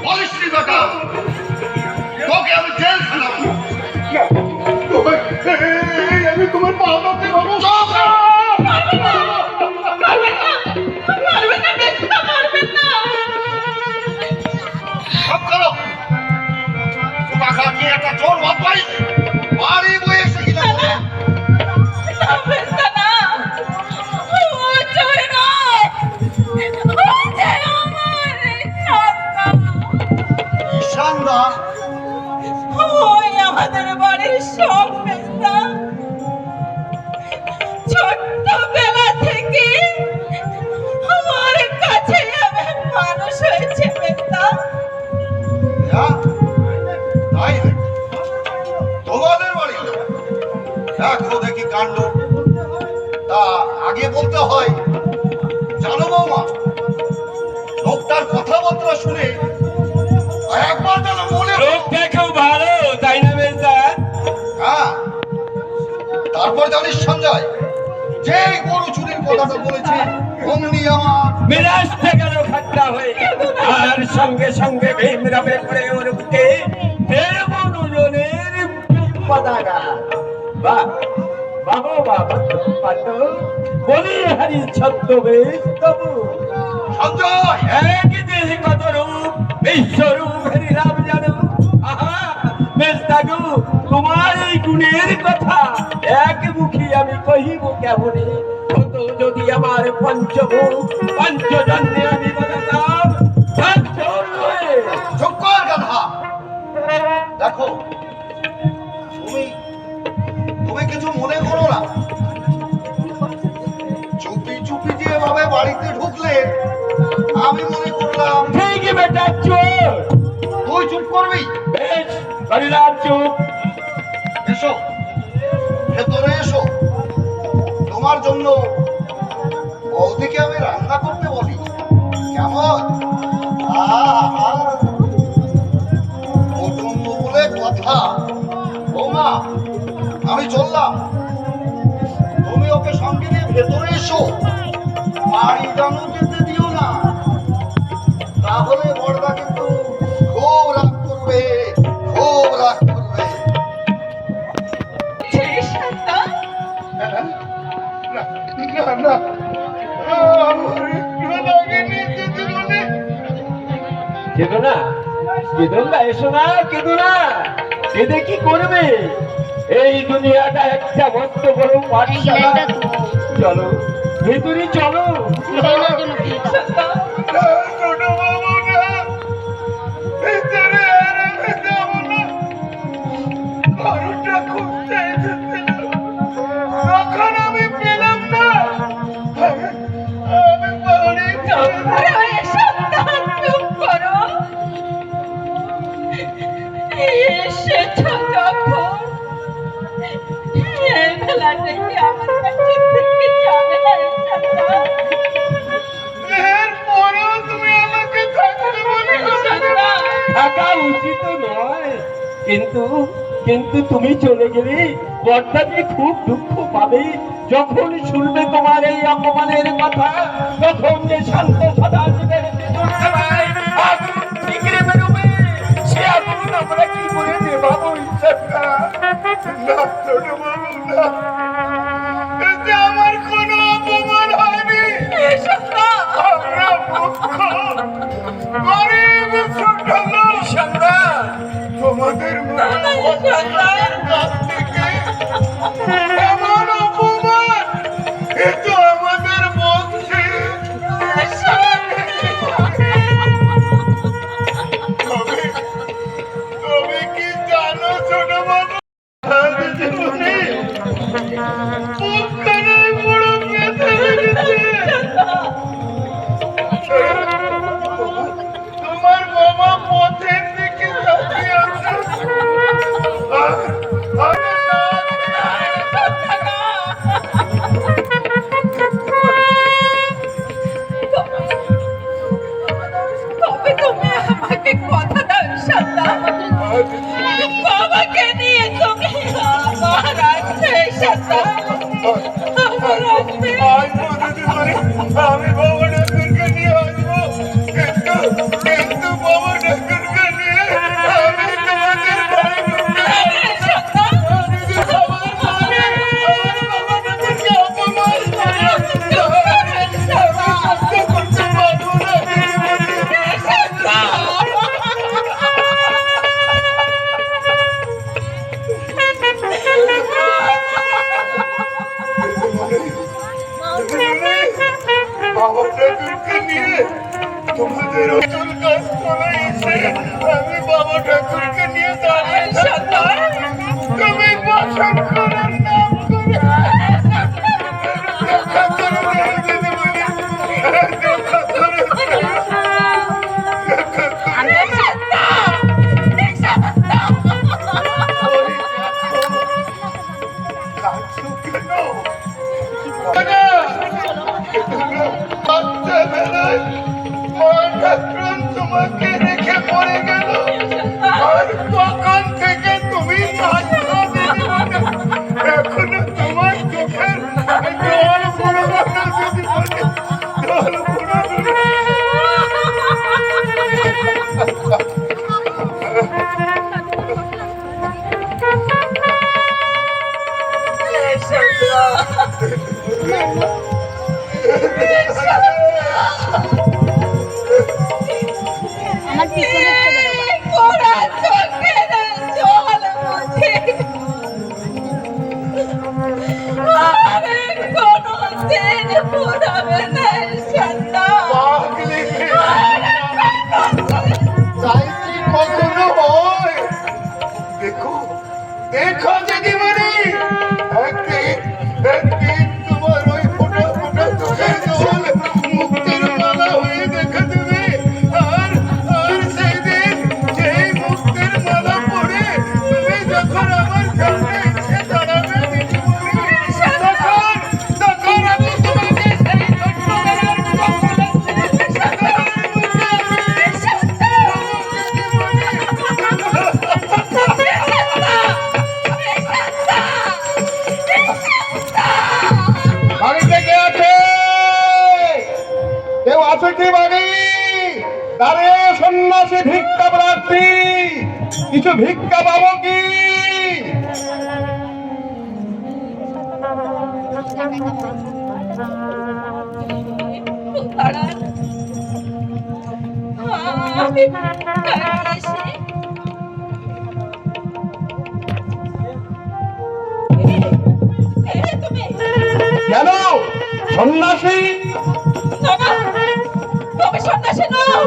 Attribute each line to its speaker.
Speaker 1: বলিসনি বেটা, তোকে আমি জেল খাটাবো।
Speaker 2: আমি তোমার বাবাকে
Speaker 1: সব করো একটা চোর বাপাই বাড়ি বয়ে এসে কিনা ঈশানদা
Speaker 3: আমাদের বাড়ির সব মেজদা ছোট্টবেলা থেকে আমার কাছে আমি মানুষ হয়েছে মেজদা।
Speaker 1: তাই তোমাদের বাড়ি দেখো দেখি কাণ্ড। তা আগে বলতে হয় জানো বৌমা, লোকটার কথাবার্তা শুনে একবার যেন মনে
Speaker 4: লোকটা খুব ভালো, তাই না মেজদা?
Speaker 1: হ্যাঁ, তারপর জানিস সঞ্জয়, যে গরু চুরির কথাটা বলেছে অমনি আমার
Speaker 4: মেজাজটা গেল ঠাট্টা হয়ে, আর সঙ্গে সঙ্গে ভীমরাবে পড়ে ওর বুকে 13 ওজনের পতাকা। বাহ বাবা বাবা পাত বলি হারি ছদ্মবেশ তবু
Speaker 1: সঞ্জয়
Speaker 4: এক দেহ কত রূপ বিশ্বরূপ হরি রাম জানো। আহা মেজদাগু, তোমার এই গুণের কথা এক মুখী আমি কহিব কেমনে? হতো যদি আমার পঞ্চমুখ পঞ্চজন্মে আমি বলতাম
Speaker 1: চুপ কর গাধা। দেখো তুমি তুমি কিছু মনে করো না, চুপি চুপি যে এভাবে বাড়িতে ঢুকলে আমি মনে করলাম
Speaker 4: ঠিকই বেটা চোর।
Speaker 1: তুই চুপ করবি।
Speaker 4: বেশ করিলাম চুপ।
Speaker 1: এসো ভেতরে এসো, তোমার জন্য বৌদিকে আমি রান্না করতে বলি কেমন? কুটুম্ব বলে কথা। বৌমা আমি চললাম, তুমি ওকে সঙ্গে নিয়ে ভেতরে এসো, বাড়ি জানো যেতে দিও না, তাহলে বড়দা কিন্তু খুব রাগ করবে, খুব রাগ করবে।
Speaker 4: কেঁদো না, কেঁদো না, এসো না, কেঁদো না। কেঁদে কি করবে? এই দুনিয়াটা একটা মস্ত বড় পাঠশালা। চলো ভেতরে চলো। থাকা উচিত নয়, কিন্তু কিন্তু তুমি চলে গেলে বর্তাদি খুব দুঃখ পাবে। যখন শুনবে তোমার এই অপমানের কথা, তখন যে শান্ত সদা জীবের আগুন ঠিকরে বেরোবে, সে আগুন আমরা কি করে নেভাবো?
Speaker 2: আমার কোনো অপমান হয়নি, আমরা মুখ্য গরিব ছোট লোক, তোমাদের কাছ থেকে এমন অপমান এ তো আমাদের বংশে। তবে কি জানো ছোট বাবু, তোমার বাবা পথের দিকে তাকিয়ে আছে।
Speaker 3: তবে তুমি আমাকে কথা দাও ইনশাআল্লাহ, বাবাকে নিয়ে তুমি আমার আসবে ইনশাআল্লাহ, আমার আসবে।
Speaker 2: আমি বাবা ডাক্তারকে নিয়ে আসবো, কিন্তু তোমাদের চুল গাছ তলায় এসে আমি বাবা ঠাকুরকে নিয়ে দাঁড়িয়ে
Speaker 3: সন্তান
Speaker 2: তুমি বাসন করার নাম করে দেখা করে দাও দিদিমণি, দেখা করে দাও। কাঁদছো কেন? বাচ্চাবেলায় মা ঠাকুরন তোমাকে রেখে পড়ে গেল, আর তখন থেকে তুমি কাঁদছো দিদিমণি। এখনো তোমার চোখের জল পড়বে না দিদিমণি, জল পড়বে না।
Speaker 5: আমার পিছনে
Speaker 3: পোড়া চোখের জল মুছে আরে কোনোদিন ফুরাবে না সন্তান
Speaker 2: পাগলি তাই কি কখনো হয়? দেখো দেখো দিদিমণি, একদিন তোমার ওই ফোঁটা ফোঁটা চোখের জল মুক্তির মালা হয়ে দেখা দেবে। আর সেই দিন সেই মুক্তির মালা পরে তুমি যখন আমার সামনে এসে দাঁড়াবে দিদিমণি, তখন আমি তোমাকে সেই ছোট্টবেলার
Speaker 1: বাড়িতে কে আছে? কেউ আছে কি বাড়ি? আরে সন্ন্যাসী ভিক্ষা প্রার্থী, কিছু ভিক্ষা পাবো কি?
Speaker 3: আমি এসে তুমি
Speaker 1: কেন সন্ন্যাসী?
Speaker 3: না না তুমি সন্ন্যাসী নও